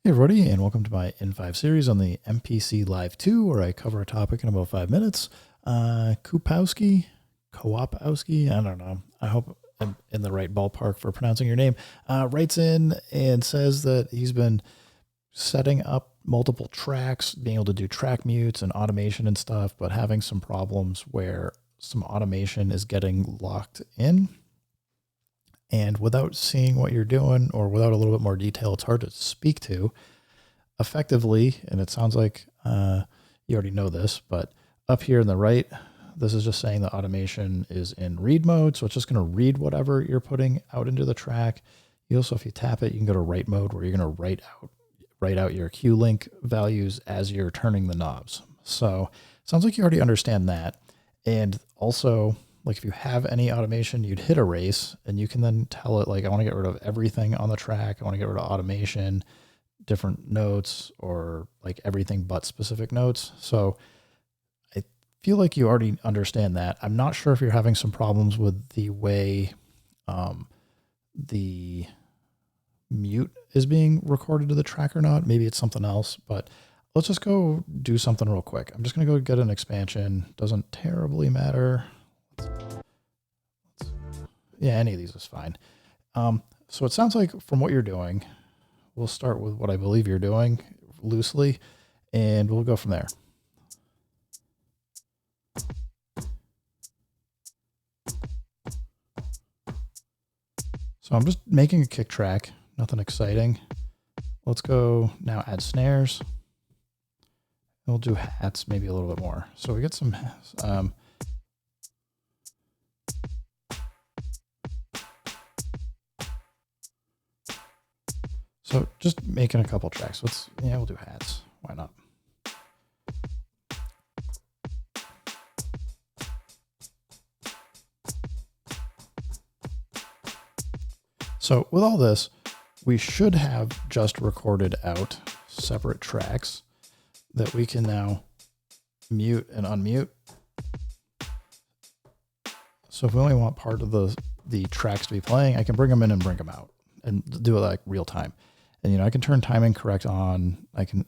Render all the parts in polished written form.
Hey everybody, and welcome to my N5 series on the MPC Live 2, where I cover a topic in about 5 minutes. Kupowski, I don't know. I hope I'm in the right ballpark for pronouncing your name. Writes in and says that he's been setting up multiple tracks, being able to do track mutes and automation and stuff, but having some problems where some automation is getting locked in. And without seeing what you're doing or without a little bit more detail, it's hard to speak to effectively. And it sounds like you already know this, but up here in the right, this is just saying the automation is in read mode. So it's just going to read whatever you're putting out into the track. You also, if you tap it, you can go to write mode where you're going to write out your Q link values as you're turning the knobs. So it sounds like you already understand that. And also, like if you have any automation, you'd hit erase and you can then tell it like, I want to get rid of everything on the track. I want to get rid of automation, different notes, or like everything but specific notes. So I feel like you already understand that. I'm not sure if you're having some problems with the way the mute is being recorded to the track or not. Maybe it's something else, but let's just go do something real quick. I'm just going to go get an expansion. Doesn't terribly matter. Yeah, any of these is fine. So it sounds like from what you're doing, we'll start with what I believe you're doing loosely, and we'll go from there. So I'm just making a kick track, nothing exciting. Let's go now add snares. We'll do hats maybe a little bit more. So we get some so just making a couple tracks. We'll do hats. Why not? So with all this, we should have just recorded out separate tracks that we can now mute and unmute. So if we only want part of the tracks to be playing, I can bring them in and bring them out and do it like real time. And, I can turn timing correct on. I can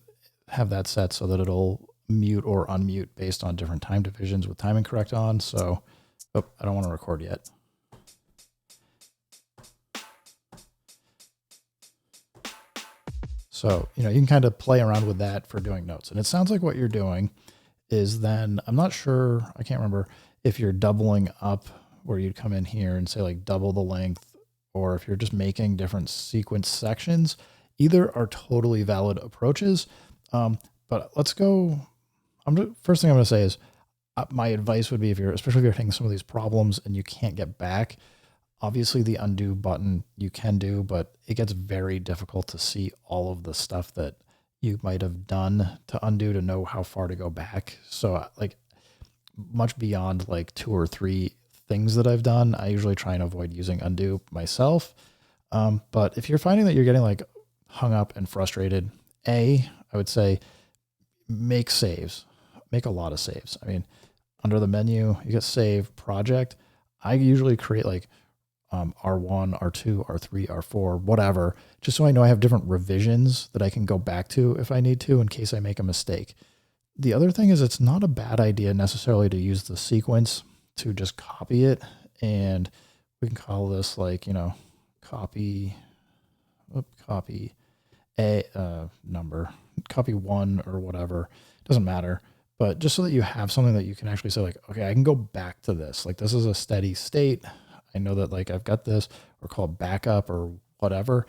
have that set so that it'll mute or unmute based on different time divisions with timing correct on. So, I don't want to record yet. So, you can kind of play around with that for doing notes. And it sounds like what you're doing is then, I'm not sure, I can't remember if you're doubling up where you'd come in here and say like double the length, or if you're just making different sequence sections. Either are totally valid approaches. But let's go. First thing I'm going to say is my advice would be especially if you're having some of these problems and you can't get back, obviously the undo button you can do, but it gets very difficult to see all of the stuff that you might have done to undo to know how far to go back. So like much beyond like 2 or 3 things that I've done, I usually try and avoid using undo myself. But if you're finding that you're getting like hung up and frustrated, I would say make saves, make a lot of saves. I mean, under the menu, you get save project. I usually create like R1, R2, R3, R4, whatever, just so I know I have different revisions that I can go back to if I need to in case I make a mistake. The other thing is it's not a bad idea necessarily to use the sequence to just copy it. And we can call this like, copy a number, copy 1 or whatever, doesn't matter. But just so that you have something that you can actually say like, okay, I can go back to this. Like this is a steady state. I know that like I've got this, or called backup or whatever.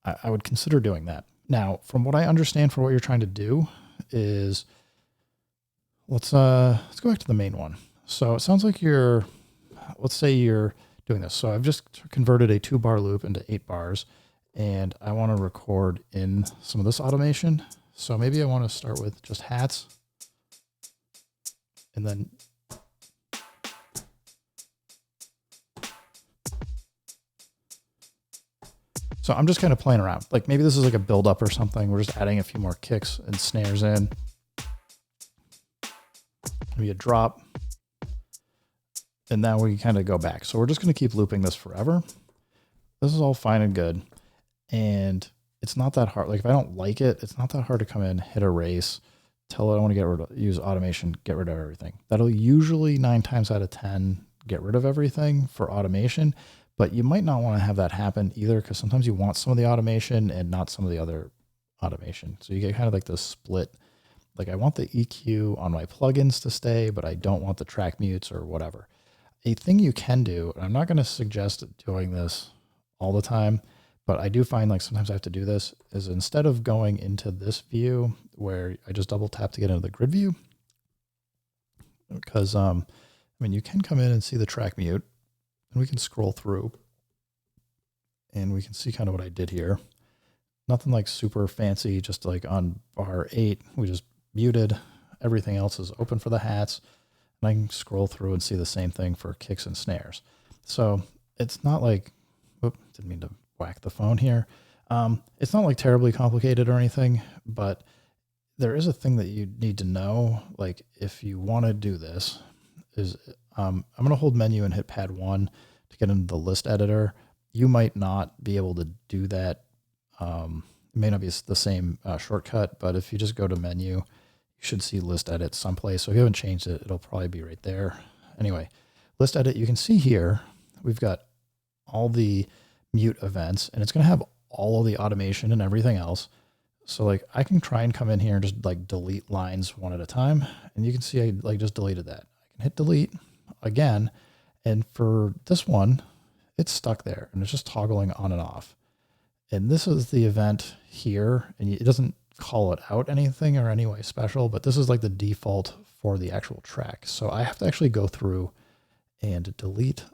I would consider doing that. Now, from what I understand for what you're trying to do is, let's go back to the main one. So it sounds like let's say you're doing this. So I've just converted a 2-bar loop into 8 bars, and I want to record in some of this automation. So maybe I want to start with just hats, and then so I'm just kind of playing around. Like maybe this is like a build up or something. We're just adding a few more kicks and snares in. Maybe a drop. And now we kind of go back. So we're just going to keep looping this forever. This is all fine and good. And it's not that hard. Like if I don't like it, it's not that hard to come in, hit erase, tell it I want to get rid of, use automation, get rid of everything. That'll usually 9 times out of 10 get rid of everything for automation, but you might not want to have that happen either, because sometimes you want some of the automation and not some of the other automation. So you get kind of like this split. Like I want the EQ on my plugins to stay, but I don't want the track mutes or whatever. A thing you can do, and I'm not going to suggest doing this all the time, but I do find like sometimes I have to do this, is instead of going into this view where I just double tap to get into the grid view, because I mean, you can come in and see the track mute, and we can scroll through and we can see kind of what I did here. Nothing like super fancy, just like on bar 8, we just muted. Everything else is open for the hats. And I can scroll through and see the same thing for kicks and snares. So it's not like, whoop, didn't mean to whack the phone here. It's not like terribly complicated or anything, but there is a thing that you need to know. Like if you want to do this is, I'm going to hold menu and hit pad 1 to get into the list editor. You might not be able to do that. It may not be the same shortcut, but if you just go to menu, you should see list edit someplace. So if you haven't changed it, it'll probably be right there. Anyway, list edit, you can see here, we've got all the mute events, and it's going to have all of the automation and everything else. So like I can try and come in here and just like delete lines one at a time. And you can see I like just deleted that. I can hit delete again. And for this one, it's stuck there and it's just toggling on and off. And this is the event here, and it doesn't call it out anything or any way special, but this is like the default for the actual track. So I have to actually go through and delete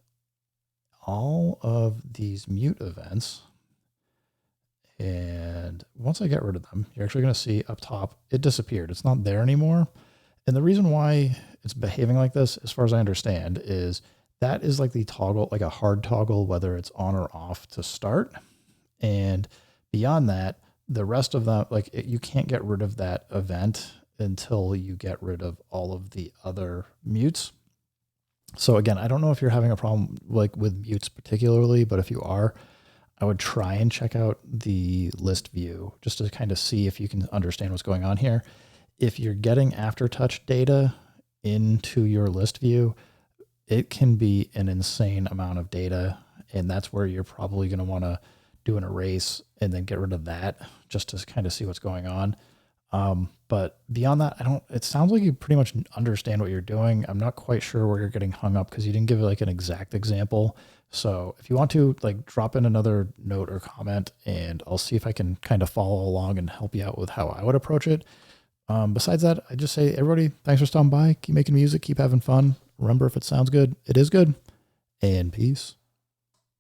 all of these mute events. And once I get rid of them, you're actually going to see up top, it disappeared. It's not there anymore. And the reason why it's behaving like this, as far as I understand, is that is like the toggle, like a hard toggle, whether it's on or off to start. And beyond that, the rest of them, like you can't get rid of that event until you get rid of all of the other mutes. So again, I don't know if you're having a problem like with mutes particularly, but if you are, I would try and check out the list view just to kind of see if you can understand what's going on here. If you're getting aftertouch data into your list view, it can be an insane amount of data. And that's where you're probably going to want to do an erase and then get rid of that just to kind of see what's going on. But beyond that, it sounds like you pretty much understand what you're doing. I'm not quite sure where you're getting hung up because you didn't give like an exact example. So if you want to like drop in another note or comment, and I'll see if I can kind of follow along and help you out with how I would approach it. Besides that, I just say, everybody, thanks for stopping by. Keep making music, keep having fun. Remember, if it sounds good, it is good, and peace.